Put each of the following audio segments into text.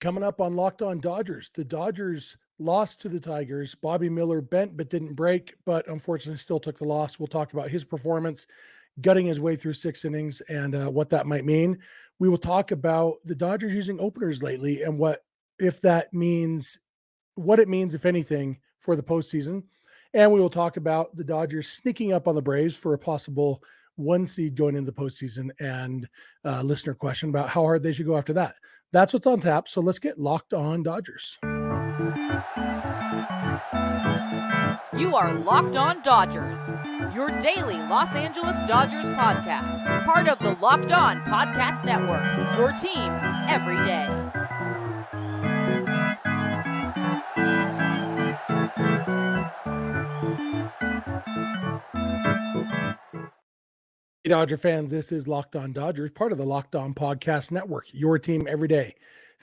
Coming up on Locked On Dodgers, the Dodgers lost to the Tigers. Bobby Miller bent but didn't break, but unfortunately still took the loss. We'll talk about his performance, gutting his way through 6 innings, and what that might mean. We will talk about the Dodgers using openers lately and what it means, if anything, for the postseason. And we will talk about the Dodgers sneaking up on the Braves for a possible 1 seed going into the postseason, and listener question about how hard they should go after that. That's what's on tap. So let's get Locked On Dodgers. You are Locked On Dodgers, your daily Los Angeles Dodgers podcast. Part of the Locked On Podcast Network, your team every day. Hey, Dodger fans, this is Locked On Dodgers, part of the Locked On Podcast Network, your team every day.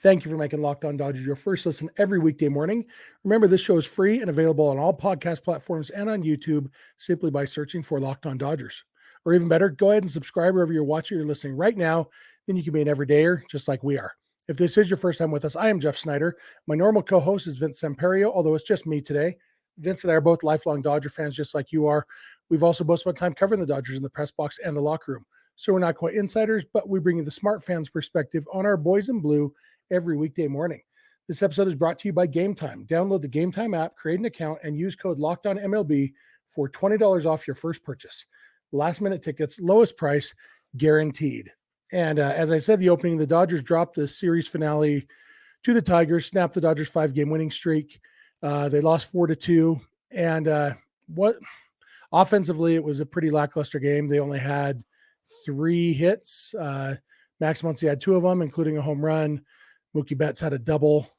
Thank you for making Locked On Dodgers your first listen every weekday morning. Remember, this show is free and available on all podcast platforms and on YouTube simply by searching for Locked On Dodgers. Or even better, go ahead and subscribe wherever you're watching or listening right now. Then you can be an everydayer just like we are. If this is your first time with us, I am Jeff Snider. My normal co-host is Vince Samperio, although it's just me today. Vince and I are both lifelong Dodger fans just like you are. We've also both spent time covering the Dodgers in the press box and the locker room. So we're not quite insiders, but we bring you the smart fans' perspective on our boys in blue every weekday morning. This episode is brought to you by Game Time. Download the Game Time app, create an account, and use code LOCKEDONMLB for $20 off your first purchase. Last-minute tickets, lowest price, guaranteed. And as I said, the opening, the Dodgers dropped the series finale to the Tigers, snapped the Dodgers' 5-game winning streak. They lost 4-2. And offensively, it was a pretty lackluster game. They only had 3 hits. Max Muncy had 2 of them, including a home run. Mookie Betts had a double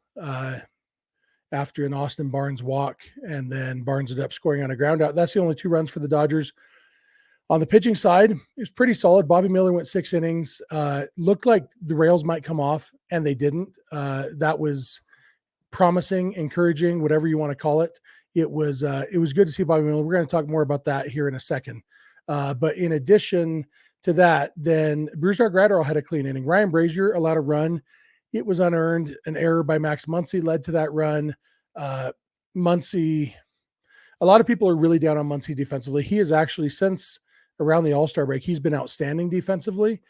after an Austin Barnes walk, and then Barnes ended up scoring on a ground out. That's the only 2 runs for the Dodgers. On the pitching side, it was pretty solid. Bobby Miller went 6 innings. Looked like the rails might come off, and they didn't. That was promising, encouraging, whatever you want to call it. It was good to see Bobby Miller. We're going to talk more about that here in a second. But in addition to that, then Brusdar Graterol had a clean inning. Ryan Brazier allowed a run. It was unearned. An error by Max Muncy led to that run. Muncy, a lot of people are really down on Muncy defensively. He is actually, since around the All-Star break, he's been outstanding defensively,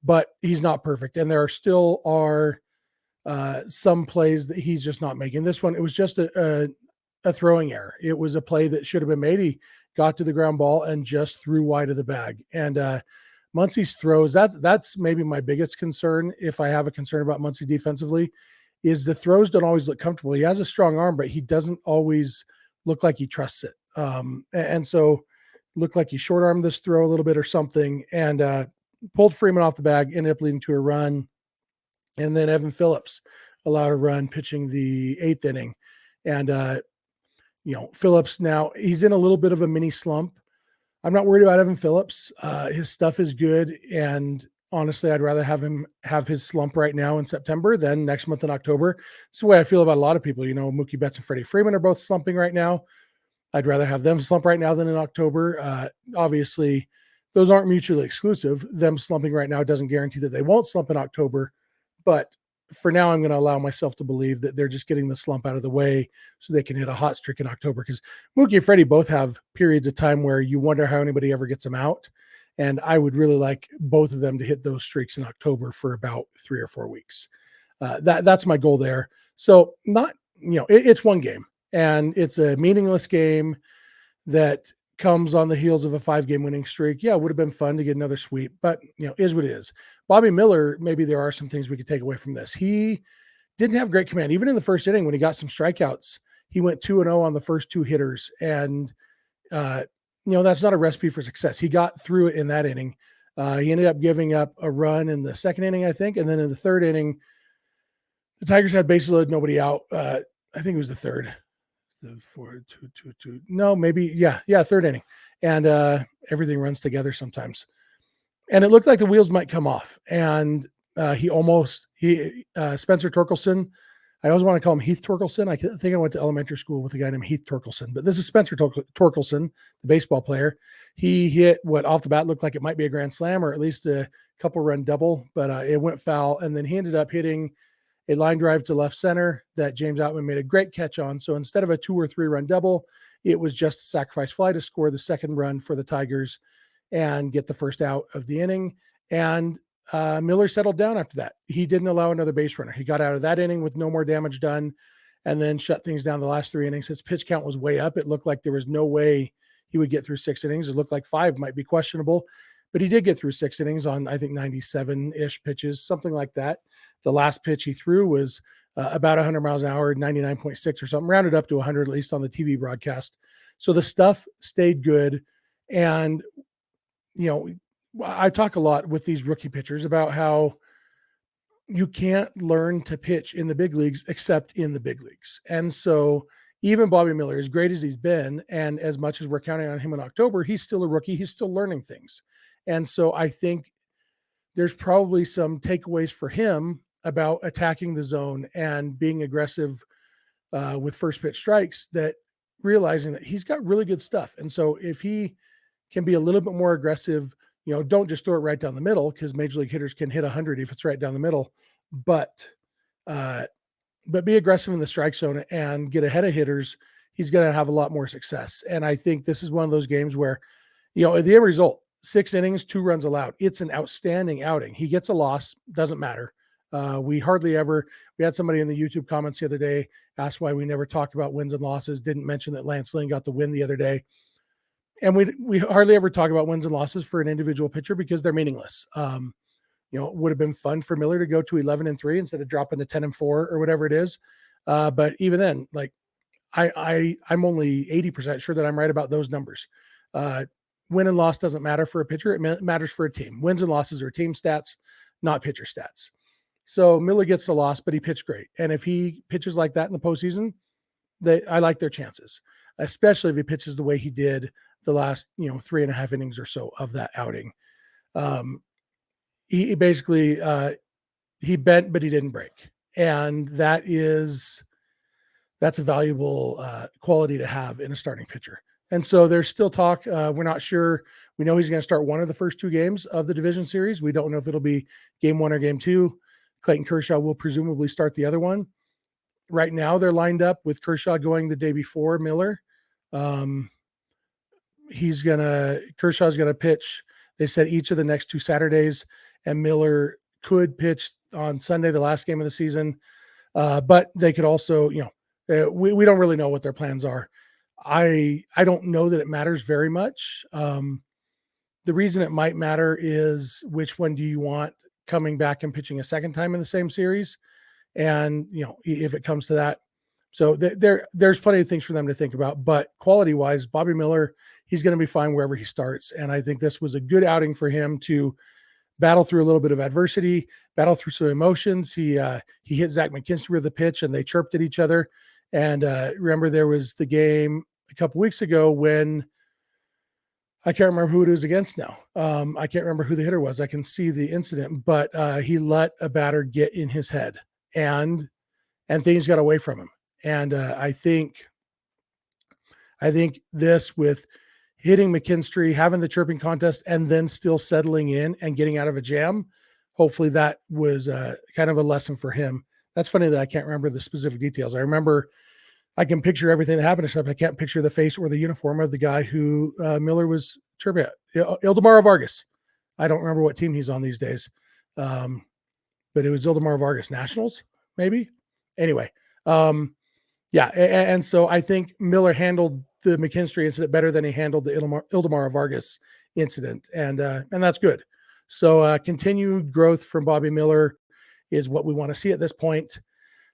but he's not perfect. And there still are some plays that he's just not making. This one, it was just a throwing error. It was a play that should have been made. He got to the ground ball and just threw wide of the bag. And Muncy's throws, that's maybe my biggest concern, if I have a concern about Muncy defensively, is the throws don't always look comfortable. He has a strong arm, but he doesn't always look like he trusts it. And so looked like he short-armed this throw a little bit or something, and pulled Freeman off the bag, ended up leading to a run. And then Evan Phillips allowed a run pitching the 8th inning. And Phillips now, he's in a little bit of a mini slump. I'm not worried about Evan Phillips. His stuff is good. And honestly, I'd rather have him have his slump right now in September than next month in October. It's the way I feel about a lot of people. Mookie Betts and Freddie Freeman are both slumping right now. I'd rather have them slump right now than in October. Obviously, those aren't mutually exclusive. Them slumping right now doesn't guarantee that they won't slump in October. But for now, I'm going to allow myself to believe that they're just getting the slump out of the way so they can hit a hot streak in October, because Mookie and Freddie both have periods of time where you wonder how anybody ever gets them out. And I would really like both of them to hit those streaks in October for about 3 or 4 weeks. That's my goal there. So it's one game, and it's a meaningless game that comes on the heels of a 5-game winning streak. Yeah, it would have been fun to get another sweep, but is what it is. Bobby Miller, maybe there are some things we could take away from this. He didn't have great command. Even in the first inning when he got some strikeouts, he went 2-0 on the first 2 hitters. And, that's not a recipe for success. He got through it in that inning. He ended up giving up a run in the 2nd inning, I think. And then in the 3rd inning, the Tigers had bases loaded, nobody out. I think it was the 3rd. The 4-2-2-2. No, maybe. Yeah. 3rd inning. And everything runs together sometimes. And it looked like the wheels might come off. And Spencer Torkelson, I always want to call him Heath Torkelson. I think I went to elementary school with a guy named Heath Torkelson, but this is Spencer Torkelson, the baseball player. He hit what off the bat looked like it might be a grand slam, or at least a couple run double, but it went foul. And then he ended up hitting a line drive to left center that James Outman made a great catch on. So instead of a 2 or 3 run double, it was just a sacrifice fly to score the second run for the Tigers and get the first out of the inning. And Miller settled down after that. He didn't allow another base runner. He got out of that inning with no more damage done and then shut things down the last 3 innings. His pitch count was way up. It looked like there was no way he would get through 6 innings. It looked like 5 might be questionable, but he did get through 6 innings on, I think, 97-ish pitches, something like that. The last pitch he threw was about 100 miles an hour, 99.6 or something, rounded up to 100, at least on the TV broadcast. So the stuff stayed good. And, you know, I talk a lot with these rookie pitchers about how you can't learn to pitch in the big leagues except in the big leagues. And so even Bobby Miller, as great as he's been, and as much as we're counting on him in October, he's still a rookie. He's still learning things. And so I think there's probably some takeaways for him about attacking the zone and being aggressive with first pitch strikes, that realizing that he's got really good stuff. And so if he can be a little bit more aggressive, you know, don't just throw it right down the middle, because major league hitters can hit 100 if it's right down the middle, but be aggressive in the strike zone and get ahead of hitters, he's going to have a lot more success. And I think this is one of those games where, you know, the end result, 6 innings, 2 runs allowed. It's an outstanding outing. He gets a loss, doesn't matter. We had somebody in the YouTube comments the other day ask why we never talk about wins and losses, didn't mention that Lance Lynn got the win the other day. And we hardly ever talk about wins and losses for an individual pitcher because they're meaningless. You know, it would have been fun for Miller to go to 11-3 instead of dropping to 10-4 or whatever it is. But even then, like I'm only 80% sure that I'm right about those numbers. Win and loss doesn't matter for a pitcher. It matters for a team. Wins and losses are team stats, not pitcher stats. So Miller gets the loss, but he pitched great. And if he pitches like that in the postseason, I like their chances, especially if he pitches the way he did the last, 3.5 innings or so of that outing. He basically, he bent, but he didn't break. And that's a valuable quality to have in a starting pitcher. And so there's still talk. We're not sure. We know he's going to start one of the first 2 games of the division series. We don't know if it'll be game 1 or game 2. Clayton Kershaw will presumably start the other one. Right now they're lined up with Kershaw going the day before Miller. Kershaw's going to pitch, they said, each of the next 2 Saturdays, and Miller could pitch on Sunday, the last game of the season. But they could also, we don't really know what their plans are. I don't know that it matters very much. The reason it might matter is which one do you want coming back and pitching a second time in the same series? And, if it comes to that. So there's plenty of things for them to think about, but quality wise, Bobby Miller, he's going to be fine wherever he starts. And I think this was a good outing for him to battle through a little bit of adversity, battle through some emotions. He hit Zach McKinstry with a pitch and they chirped at each other. And remember, there was the game a couple weeks ago when I can't remember who it was against now. I can't remember who the hitter was. I can see the incident, but he let a batter get in his head and things got away from him. And I think this, with hitting McKinstry, having the chirping contest, and then still settling in and getting out of a jam, hopefully that was kind of a lesson for him. That's funny that I can't remember the specific details. I remember I can picture everything that happened, except I can't picture the face or the uniform of the guy who Miller was chirping at. Ildemaro Vargas. I don't remember what team he's on these days. But it was Ildemaro Vargas. Nationals, maybe? Anyway. Yeah. And so I think Miller handled the McKinstry incident better than he handled the Ildemaro Vargas incident. And that's good. So continued growth from Bobby Miller is what we want to see at this point.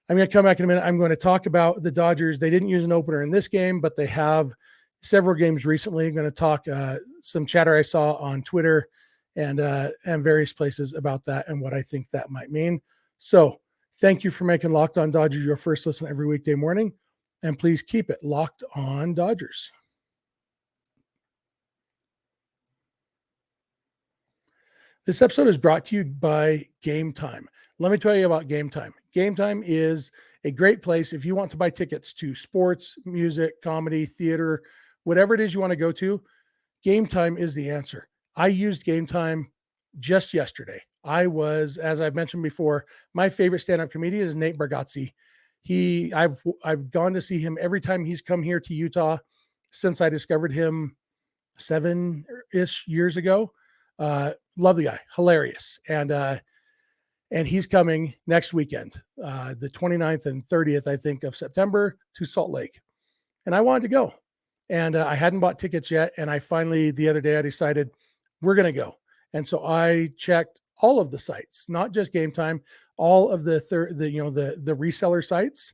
I'm going to come back in a minute. I'm going to talk about the Dodgers. They didn't use an opener in this game, but they have several games recently. I'm going to talk some chatter I saw on Twitter and various places about that and what I think that might mean. So thank you for making Locked On Dodgers your first listen every weekday morning. And please keep it Locked On Dodgers. This episode is brought to you by Game Time. Let me tell you about Game Time. Game Time is a great place if you want to buy tickets to sports, music, comedy, theater, whatever it is you want to go to. Game Time is the answer. I used Game Time just yesterday. I was, as I've mentioned before, my favorite stand-up comedian is Nate Bargatze. I've gone to see him every time he's come here to Utah since I discovered him 7-ish years ago. Love the guy, hilarious. And he's coming next weekend, the 29th and 30th, I think, of September to Salt Lake. And I wanted to go. And I hadn't bought tickets yet. And I finally, the other day, I decided we're going to go. And so I checked all of the sites, not just Game Time, all of the reseller sites.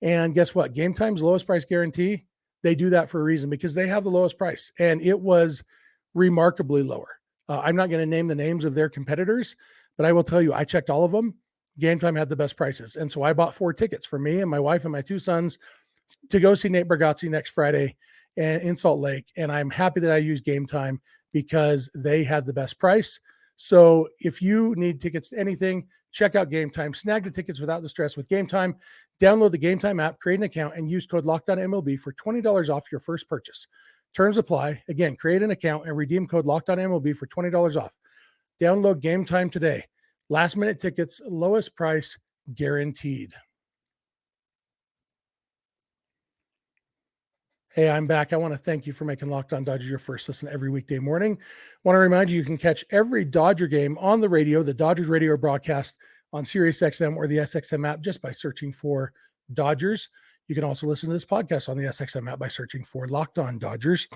And guess what? Game Time's lowest price guarantee, they do that for a reason, because they have the lowest price. And it was remarkably lower. I'm not going to name the names of their competitors, but I will tell you, I checked all of them. Game Time had the best prices. And so I bought 4 tickets for me and my wife and my 2 sons to go see Nate Bargatze next Friday in Salt Lake. And I'm happy that I used Game Time because they had the best price. So if you need tickets to anything, check out Game Time. Snag the tickets without the stress with Game Time. Download the Game Time app, create an account, and use code LOCKEDONMLB for $20 off your first purchase. Terms apply. Again, create an account and redeem code LOCKEDONMLB for $20 off. Download Game Time today. Last minute tickets, lowest price guaranteed. Hey, I'm back. I want to thank you for making Locked On Dodgers your first listen every weekday morning. I want to remind you, you can catch every Dodger game on the radio, the Dodgers radio broadcast on SiriusXM or the SXM app just by searching for Dodgers. You can also listen to this podcast on the SXM app by searching for Locked On Dodgers.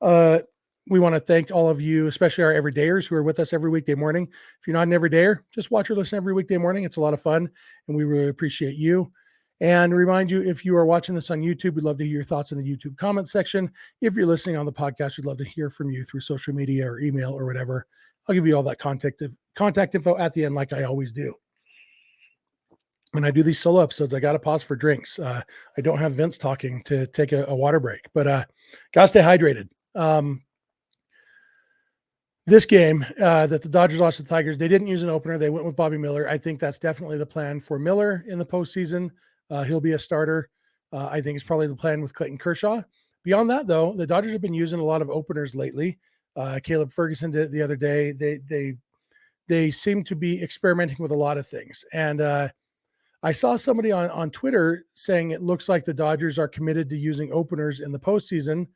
We want to thank all of you, especially our everydayers who are with us every weekday morning. If you're not an everydayer, just watch or listen every weekday morning. It's a lot of fun, and we really appreciate you. And remind you, if you are watching this on YouTube, we'd love to hear your thoughts in the YouTube comment section. If you're listening on the podcast, we'd love to hear from you through social media or email or whatever. I'll give you all that contact info at the end, like I always do. When I do these solo episodes, I got to pause for drinks. I don't have Vince talking to take a water break, but got to stay hydrated. This game that the Dodgers lost to the Tigers, they didn't use an opener. They went with Bobby Miller. I think that's definitely the plan for Miller in the postseason. He'll be a starter. I think it's probably the plan with Clayton Kershaw. Beyond that, though, the Dodgers have been using a lot of openers lately. Caleb Ferguson did it the other day. They seem to be experimenting with a lot of things. And I saw somebody on Twitter saying it looks like the Dodgers are committed to using openers in the postseason.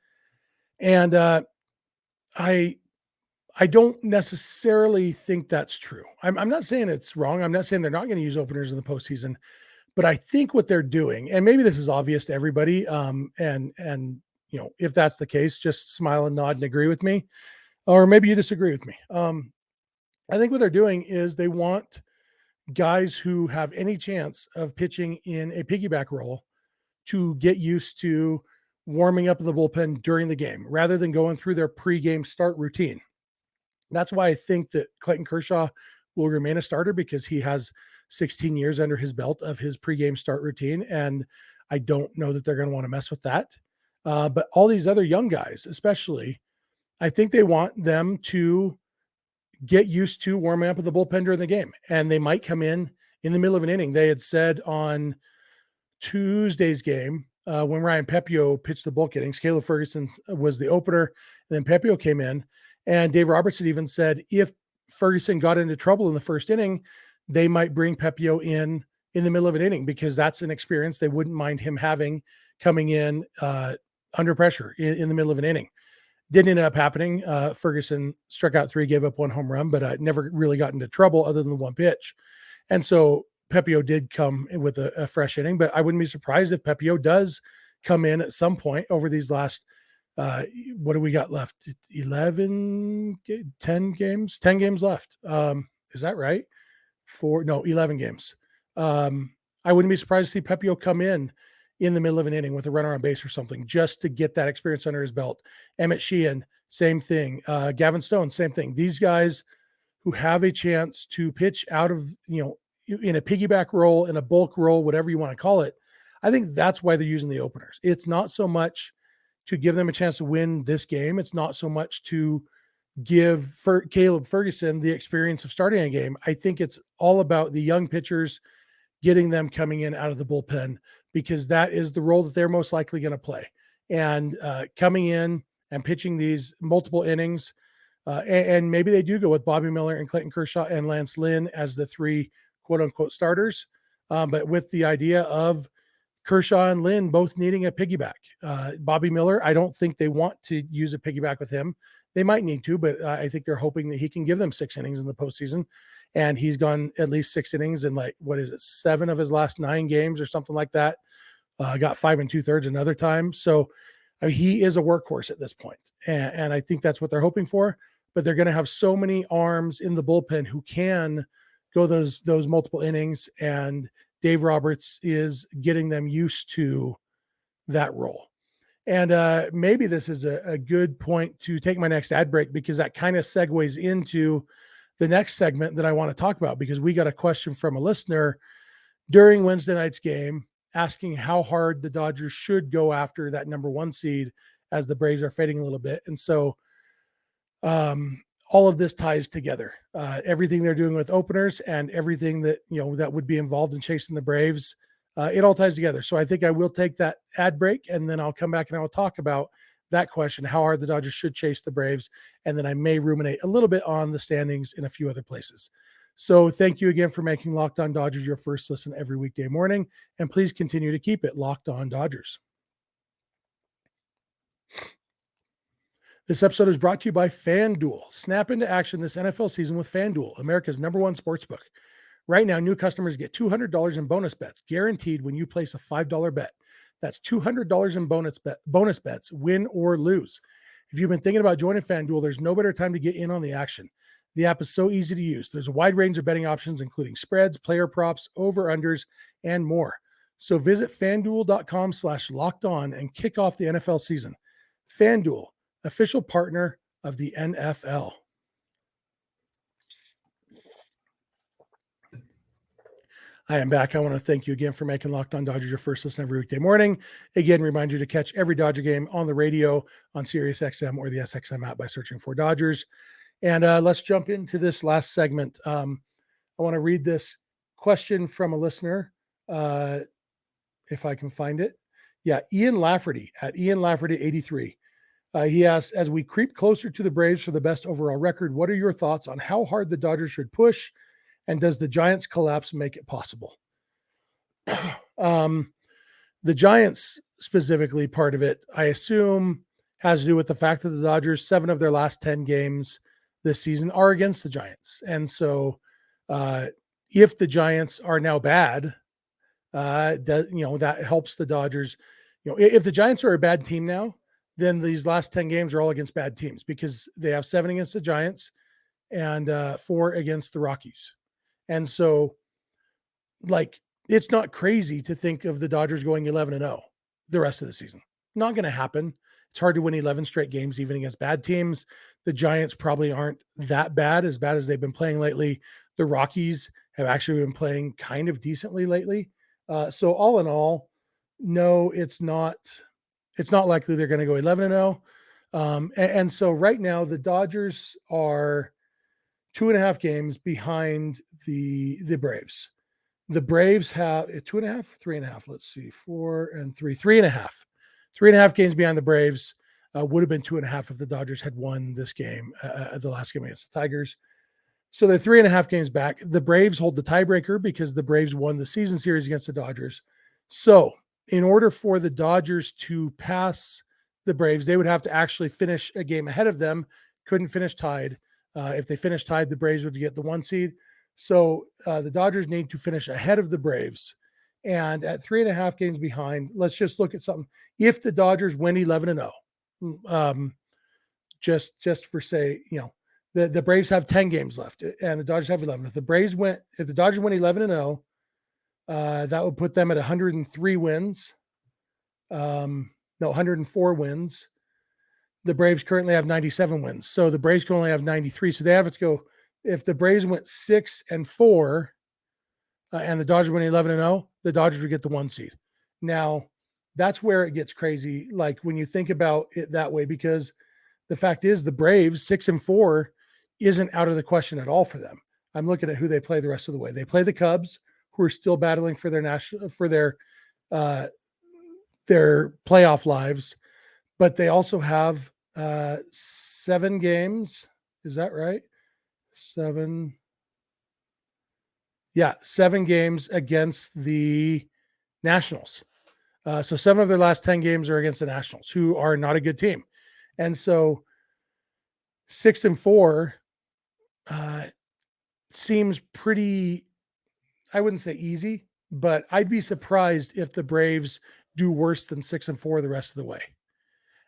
And I don't necessarily think that's true. I'm not saying it's wrong. I'm not saying they're not going to use openers in the postseason. But I think what they're doing, and maybe this is obvious to everybody, and if that's the case, just smile and nod and agree with me, or maybe you disagree with me. I think what they're doing is they want guys who have any chance of pitching in a piggyback role to get used to warming up in the bullpen during the game, rather than going through their pregame start routine. That's why I think that Clayton Kershaw will remain a starter, because he has 16 years under his belt of his pregame start routine. And I don't know that they're going to want to mess with that. But all these other young guys, especially, I think they want them to get used to warming up in the bullpen during the game. And they might come in the middle of an inning. They had said on Tuesday's game, when Ryan Pepio pitched the bulk innings, Caleb Ferguson was the opener, and then Pepio came in. And Dave Robertson even said if Ferguson got into trouble in the first inning, they might bring Pepio in the middle of an inning, because that's an experience they wouldn't mind him having coming in under pressure in the middle of an inning. Didn't end up happening. Ferguson struck out 3, gave up 1 home run, but never really got into trouble other than the 1 pitch. And so Pepio did come in with a fresh inning, but I wouldn't be surprised if Pepio does come in at some point over these last what do we got left? 10 games left. Is that right? 11 games. I wouldn't be surprised to see Pepio come in the middle of an inning with a runner on base or something, just to get that experience under his belt. Emmett Sheehan, same thing. Gavin Stone, same thing. These guys who have a chance to pitch out of, in a piggyback role, in a bulk role, whatever you want to call it. I think that's why they're using the openers. It's not so much to give them a chance to win this game. It's not so much to give Caleb Ferguson the experience of starting a game. I think it's all about the young pitchers, getting them coming in out of the bullpen, because that is the role that they're most likely going to play. And coming in and pitching these multiple innings, And maybe they do go with Bobby Miller and Clayton Kershaw and Lance Lynn as the 3 quote unquote starters. But with the idea of Kershaw and Lynn both needing a piggyback. Bobby Miller, I don't think they want to use a piggyback with him. They might need to, but I think they're hoping that he can give them 6 innings in the postseason. And he's gone at least 6 innings in 7 of his last 9 games or something like that. Got 5 2/3 another time. So he is a workhorse at this point. And I think that's what they're hoping for. But they're going to have so many arms in the bullpen who can go those multiple innings. And Dave Roberts is getting them used to that role. And maybe this is a good point to take my next ad break, because that kind of segues into the next segment that I want to talk about, because we got a question from a listener during Wednesday night's game asking how hard the Dodgers should go after that number 1 seed as the Braves are fading a little bit. And so all of this ties together. Everything they're doing with openers and everything that, that would be involved in chasing the Braves, it all ties together. So I think I will take that ad break, and then I'll come back and I'll talk about that question, how hard the Dodgers should chase the Braves. And then I may ruminate a little bit on the standings in a few other places. So thank you again for making Locked On Dodgers your first listen every weekday morning. And please continue to keep it Locked On Dodgers. This episode is brought to you by FanDuel. Snap into action this NFL season with FanDuel, America's #1 sportsbook. Right now, new customers get $200 in bonus bets, guaranteed when you place a $5 bet. That's $200 in bonus bets, win or lose. If you've been thinking about joining FanDuel, there's no better time to get in on the action. The app is so easy to use. There's a wide range of betting options, including spreads, player props, over-unders, and more. So visit FanDuel.com/lockedon and kick off the NFL season. FanDuel, official partner of the NFL. I am back. I want to thank you again for making Locked On Dodgers your first listen every weekday morning. Again, remind you to catch every Dodger game on the radio on SiriusXM or the SXM app by searching for Dodgers. And let's jump into this last segment. I want to read this question from a listener, if I can find it. Yeah, Ian Lafferty at Ian Lafferty 83. He asks, as we creep closer to the Braves for the best overall record, what are your thoughts on how hard the Dodgers should push? And does the Giants collapse make it possible? The Giants specifically, part of it, I assume, has to do with the fact that the Dodgers, 7 of their last 10 games this season are against the Giants. And so if the Giants are now bad, that helps the Dodgers. If the Giants are a bad team now, then these last 10 games are all against bad teams, because they have 7 against the Giants and 4 against the Rockies. And so, it's not crazy to think of the Dodgers going 11-0 the rest of the season. Not going to happen. It's hard to win 11 straight games, even against bad teams. The Giants probably aren't that bad as they've been playing lately. The Rockies have actually been playing kind of decently lately. So all in all, no, it's not likely they're going to go 11-0. And so right now the Dodgers are 2.5 games behind the Braves. The Braves have 2.5, 3.5. Let's see, 4 and 3, 3.5. 3.5 games behind the Braves. Would have been 2.5 if the Dodgers had won this game, the last game against the Tigers. So they're 3.5 games back. The Braves hold the tiebreaker because the Braves won the season series against the Dodgers. So in order for the Dodgers to pass the Braves, they would have to actually finish a game ahead of them. Couldn't finish tied. If they finished tied, the Braves would get the 1 seed. So the Dodgers need to finish ahead of the Braves. And at 3.5 games behind, let's just look at something. If the Dodgers win 11-0, just for say, the Braves have 10 games left and the Dodgers have 11. If the Dodgers win 11-0, that would put them at 103 wins. 104 wins. The Braves currently have 97 wins. So the Braves can only have 93. So they have to go, if the Braves went 6-4 and the Dodgers went 11-0, the Dodgers would get the 1 seed. Now that's where it gets crazy. Like when you think about it that way, because the fact is the Braves 6-4 isn't out of the question at all for them. I'm looking at who they play the rest of the way. They play the Cubs, who are still battling for their playoff lives, but they also have 7 games. Is that right? 7. Yeah, 7 games against the Nationals. So 7 of their last 10 games are against the Nationals, who are not a good team. And so 6-4 seems pretty, I wouldn't say easy, but I'd be surprised if the Braves do worse than 6-4 the rest of the way.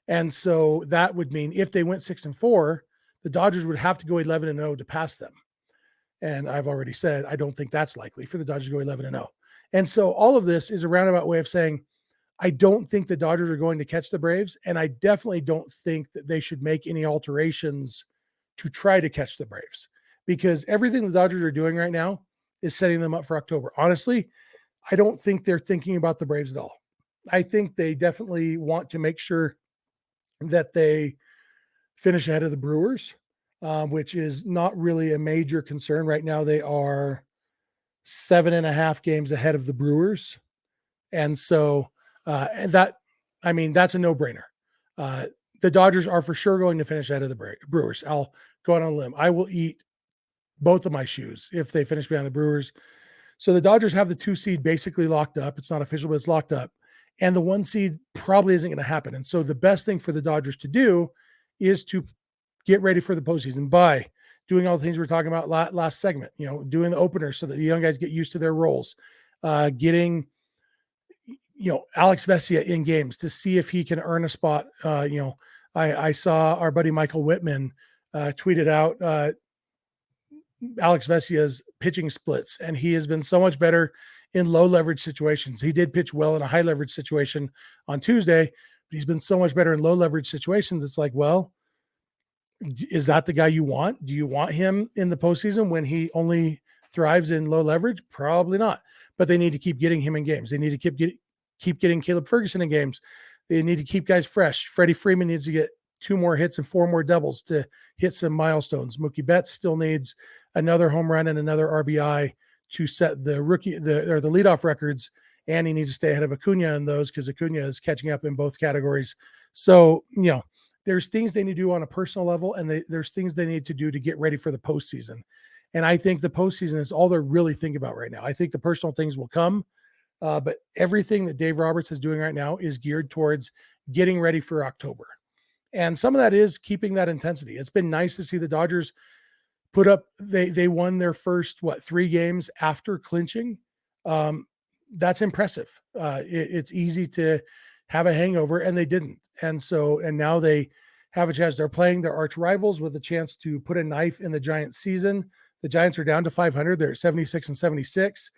And so that would mean if they went 6-4, the Dodgers would have to go 11-0 to pass them. And I've already said, I don't think that's likely for the Dodgers to go 11-0. And so all of this is a roundabout way of saying, I don't think the Dodgers are going to catch the Braves. And I definitely don't think that they should make any alterations to try to catch the Braves, because everything the Dodgers are doing right now is setting them up for October. Honestly, I don't think they're thinking about the Braves at all. I think they definitely want to make sure that they finish ahead of the Brewers, which is not really a major concern right now. They are 7.5 games ahead of the Brewers. And so, and that, I mean, that's a no-brainer. The Dodgers are for sure going to finish ahead of the Brewers. I'll go out on a limb. I will eat both of my shoes if they finish behind the Brewers. So the Dodgers have the 2 seed basically locked up. It's not official, but it's locked up. And the 1 seed probably isn't going to happen. And so the best thing for the Dodgers to do is to get ready for the postseason by doing all the things we were talking about last segment, doing the opener so that the young guys get used to their roles, getting, Alex Vesia in games to see if he can earn a spot. I saw our buddy Michael Whitman tweeted out Alex Vesia's pitching splits, and he has been so much better in low leverage situations. He did pitch well in a high leverage situation on Tuesday, but he's been so much better in low leverage situations. It's like, well, is that the guy you want? Do you want him in the postseason when he only thrives in low leverage? Probably not. But they need to keep getting him in games. They need to keep getting Caleb Ferguson in games. They need to keep guys fresh. Freddie Freeman needs to get 2 more hits and 4 more doubles to hit some milestones. Mookie Betts still needs another home run and another RBI to set the leadoff records, and he needs to stay ahead of Acuna in those because Acuna is catching up in both categories. So, there's things they need to do on a personal level, and there's things they need to do to get ready for the postseason. And I think the postseason is all they're really thinking about right now. I think the personal things will come, but everything that Dave Roberts is doing right now is geared towards getting ready for October. And some of that is keeping that intensity. It's been nice to see the Dodgers put up, they won their first, 3 games after clinching. That's impressive. It's easy to have a hangover, and they didn't. And now they have a chance. They're playing their arch rivals with a chance to put a knife in the Giants season. The Giants are down to 500. They're at 76-76.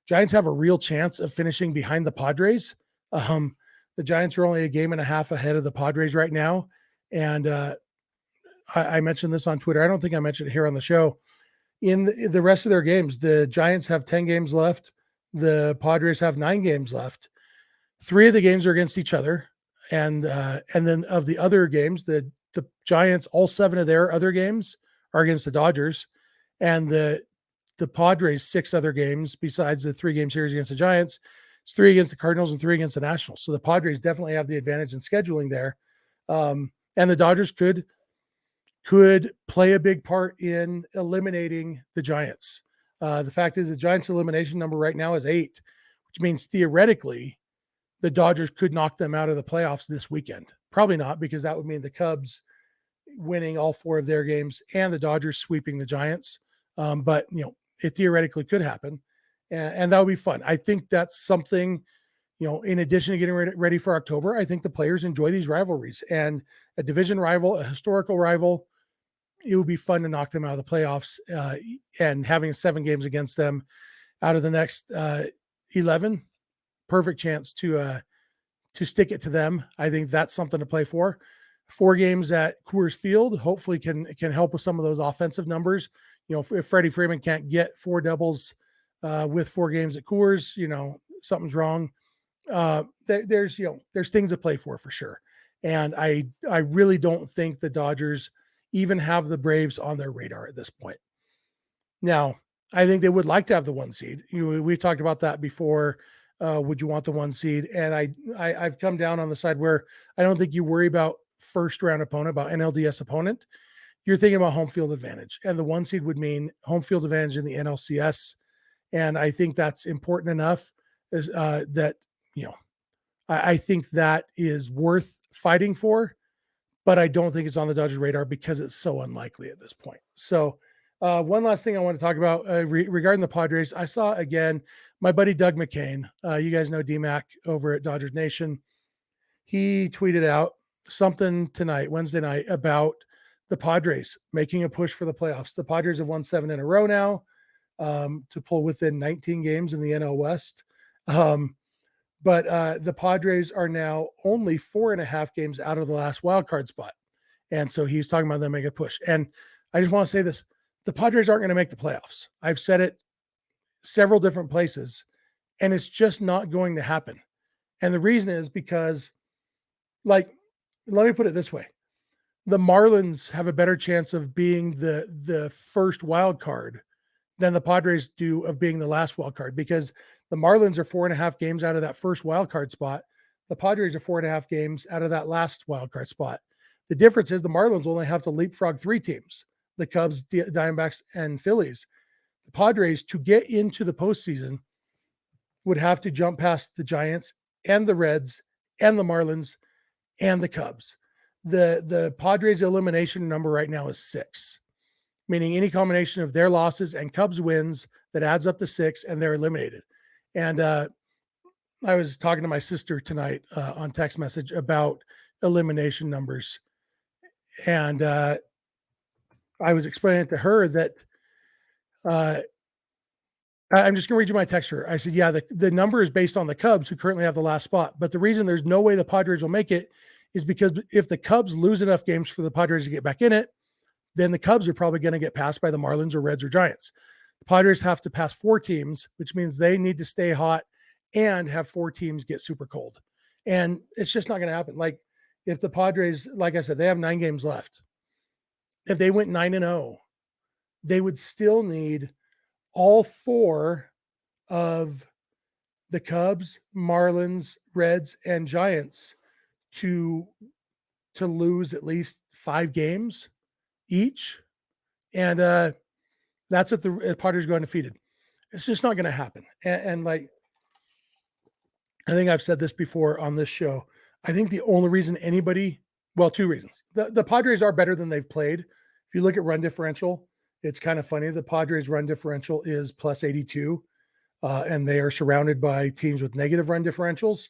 Giants have a real chance of finishing behind the Padres. The Giants are only a game and a half ahead of the Padres right now. And I mentioned this on Twitter. I don't think I mentioned it here on the show. In the rest of their games, the Giants have 10 games left. The Padres have 9 games left. 3 of the games are against each other. And then of the other games, the Giants, all 7 of their other games are against the Dodgers. And the Padres, 6 other games besides the 3-game series against the Giants. It's 3 against the Cardinals and 3 against the Nationals. So the Padres definitely have the advantage in scheduling there. And the Dodgers could play a big part in eliminating the Giants. The fact is the Giants' elimination number right now is 8, which means theoretically the Dodgers could knock them out of the playoffs this weekend. Probably not, because that would mean the Cubs winning all 4 of their games and the Dodgers sweeping the Giants. But, it theoretically could happen. And that would be fun. I think that's something, in addition to getting ready for October, I think the players enjoy these rivalries, and a division rival, a historical rival, it would be fun to knock them out of the playoffs, and having 7 games against them out of the next 11, perfect chance to stick it to them. I think that's something to play for. 4 games at Coors Field hopefully can help with some of those offensive numbers. If Freddie Freeman can't get 4 doubles with 4 games at Coors, something's wrong. There's things to play for sure. And I really don't think the Dodgers even have the Braves on their radar at this point. Now, I think they would like to have the 1 seed. We've talked about that before. Would you want the 1 seed? And I've come down on the side where I don't think you worry about first round opponent, about NLDS opponent. you're thinking about home field advantage, and the 1 seed would mean home field advantage in the NLCS. And I think that's important enough that, I think that is worth fighting for, but I don't think it's on the Dodgers radar because it's so unlikely at this point. So one last thing I want to talk about regarding the Padres. I saw, again, my buddy Doug McCain. You guys know D-Mac over at Dodgers Nation. He tweeted out something tonight, Wednesday night, about the Padres making a push for the playoffs. The Padres have won 7 in a row now to pull within 19 games in the NL West. But the Padres are now only 4.5 games out of the last wild card spot. And so he's talking about them making a push. And I just want to say this. The Padres aren't going to make the playoffs. I've said it several different places, and it's just not going to happen. And the reason is because, let me put it this way. The Marlins have a better chance of being the first wild card than the Padres do of being the last wild card, because the Marlins are 4.5 games out of that first wild card spot. The Padres are 4.5 games out of that last wild card spot. The difference is the Marlins only have to leapfrog 3 teams: the Cubs, Diamondbacks, and Phillies. The Padres, to get into the postseason, would have to jump past the Giants and the Reds and the Marlins and the Cubs. The Padres elimination number right now is 6, meaning any combination of their losses and Cubs wins that adds up to 6, and they're eliminated. And I was talking to my sister tonight on text message about elimination numbers. And I was explaining to her that I'm just going to read you my text to her. I said, yeah, the number is based on the Cubs, who currently have the last spot. But the reason there's no way the Padres will make it is because if the Cubs lose enough games for the Padres to get back in it, then the Cubs are probably going to get passed by the Marlins or Reds or Giants. The Padres have to pass 4 teams, which means they need to stay hot and have 4 teams get super cold. And it's just not going to happen. Like, if the Padres, like I said, they have 9 games left. If they went 9-0, they would still need all 4 of the Cubs, Marlins, Reds, and Giants to lose at least 5 games each. And that's if the Padres go undefeated. It's just not going to happen. And I think I've said this before on this show. I think the only reason 2 reasons. The Padres are better than they've played. If you look at run differential, it's kind of funny. The Padres run differential is plus 82, and they are surrounded by teams with negative run differentials.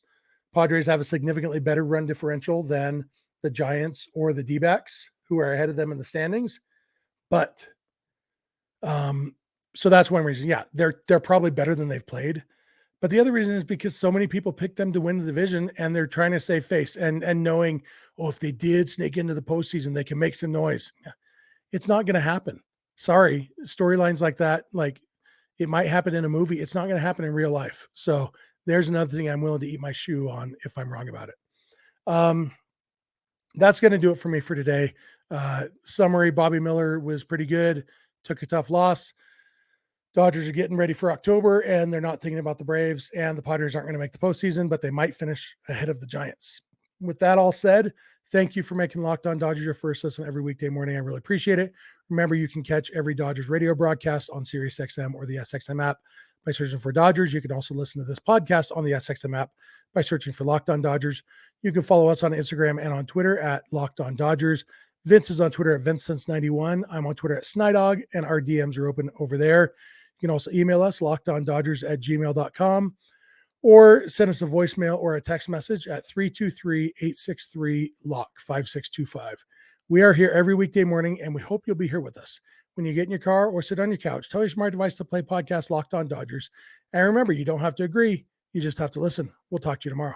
Padres have a significantly better run differential than the Giants or the D-backs, who are ahead of them in the standings. But so that's one reason. Yeah, they're probably better than they've played. But the other reason is because so many people picked them to win the division, and they're trying to save face and knowing, if they did sneak into the postseason, they can make some noise. It's not going to happen. Sorry, storylines like that, it might happen in a movie. It's not going to happen in real life. So there's another thing I'm willing to eat my shoe on if I'm wrong about it. That's going to do it for me for today. Summary: Bobby Miller was pretty good, took a tough loss. Dodgers are getting ready for October, and they're not thinking about the Braves, and the Padres aren't going to make the postseason, but they might finish ahead of the Giants. With that all said, thank you for making Locked On Dodgers your first listen every weekday morning. I really appreciate it. Remember, you can catch every Dodgers radio broadcast on SiriusXM or the SXM app by searching for Dodgers. You can also listen to this podcast on the SXM app by searching for Locked On Dodgers. You can follow us on Instagram and on Twitter at Locked On Dodgers. Vince is on Twitter at VinceSense91. I'm on Twitter at Snydog, and our DMs are open over there. You can also email us, lockedondodgers@gmail.com, or send us a voicemail or a text message at 323-863-LOCK-5625. We are here every weekday morning, and we hope you'll be here with us. When you get in your car or sit on your couch, tell your smart device to play podcast Locked On Dodgers. And remember, you don't have to agree. You just have to listen. We'll talk to you tomorrow.